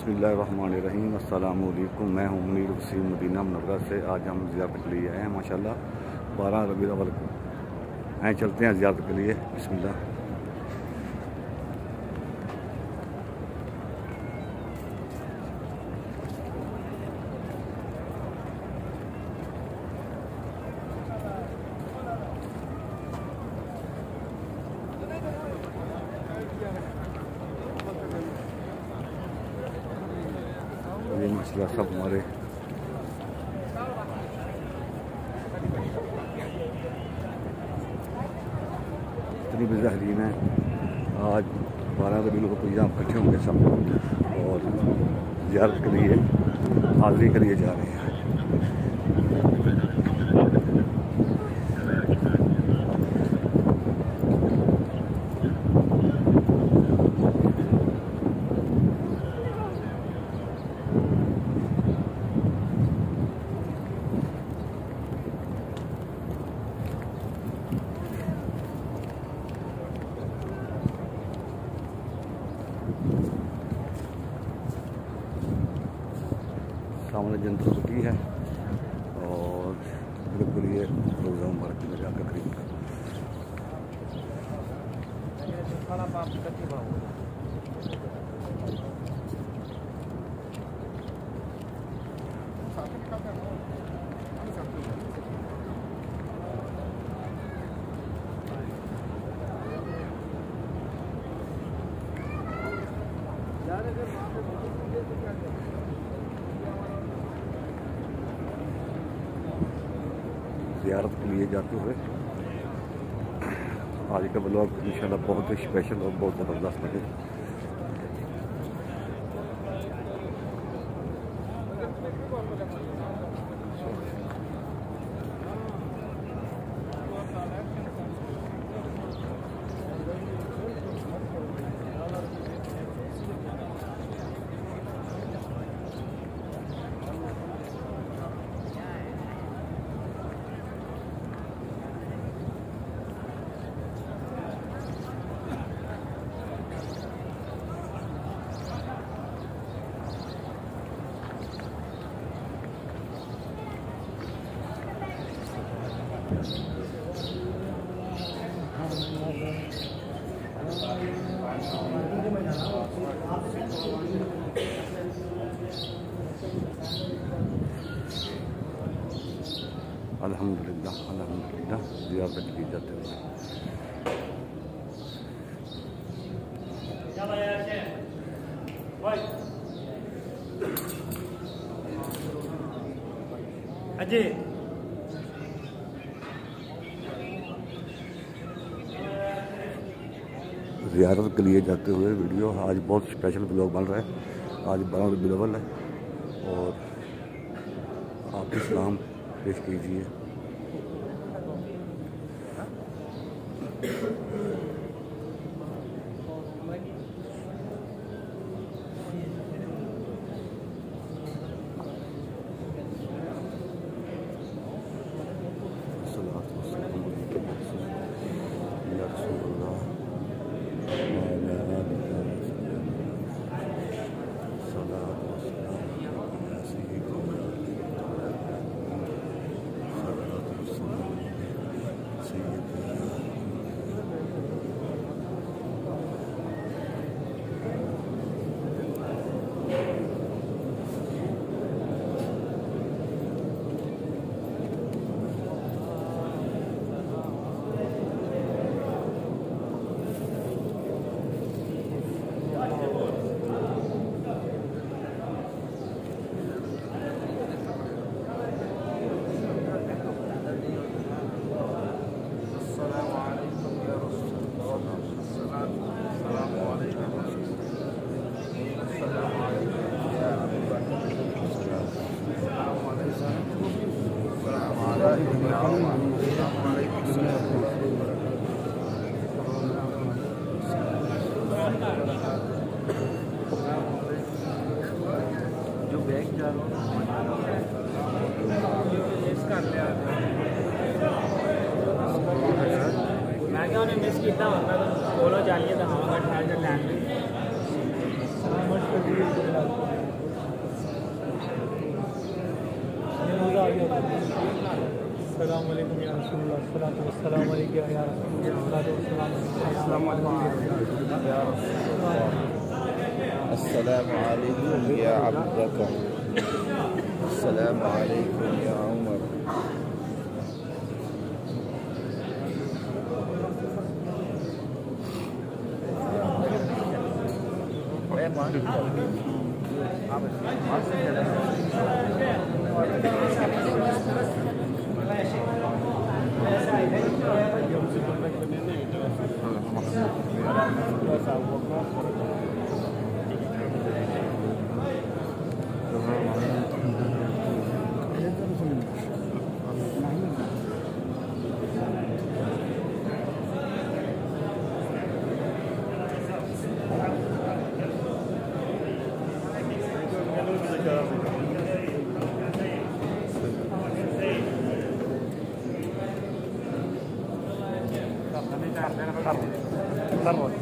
बिस्मिल्लाहिर्रहमानिर्रहीम। अस्सलाम वालेकुम। मैं हूं मुनीर वसीम मदीना मुनव्वरा से। आज हम ज़ियारत के लिए आए हैं माशाल्लाह 12 रबीउल अव्वल को। आए चलते हैं ज़ियारत के लिए। बिस्मिल्लाह। ये माशाल्लाह सब हमारे इतनी भी ज़हरीन है। आज 12 रबीउल अव्वल को यहाँ इकट्ठे होंगे सब और ज़ियारत के लिए हाज़िरी के लिए जा रहे हैं। सामने जनता रुकी है और बिल्कुल ये रोज़ा मुबारक में जाकर खरीद कर ज़ियारत के लिए जाते हुए आज का ब्लॉग इंशाल्लाह बहुत ही स्पेशल और बहुत ज़बरदस्त लगे। अल्हम्दुलिल्लाह अल्हम्दुलिल्लाह ज़ियारत की जाते हुए अजय ज़ियारत के लिए जाते हुए वीडियो। आज बहुत स्पेशल ब्लॉग बन रहा है। आज 12 रबीउल अव्वल है और आप इस्लाम पेश कीजिए। जो बैग जा मैं क्या उन्हें मिस किया बोलो जाइए तो हमारा लैंड अस्सलामु अलैकुम या अब्दका, अस्सलामु अलैकुम या उमर।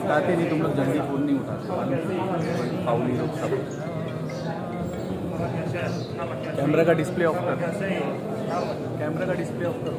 उठाते नहीं, तुम लोग जल्दी फोन नहीं उठाते, फाउली लोग सब। कैमरे का डिस्प्ले ऑफ कर, कैमरे का डिस्प्ले ऑफ करो।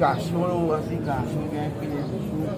Cachorro, assim, cachorro,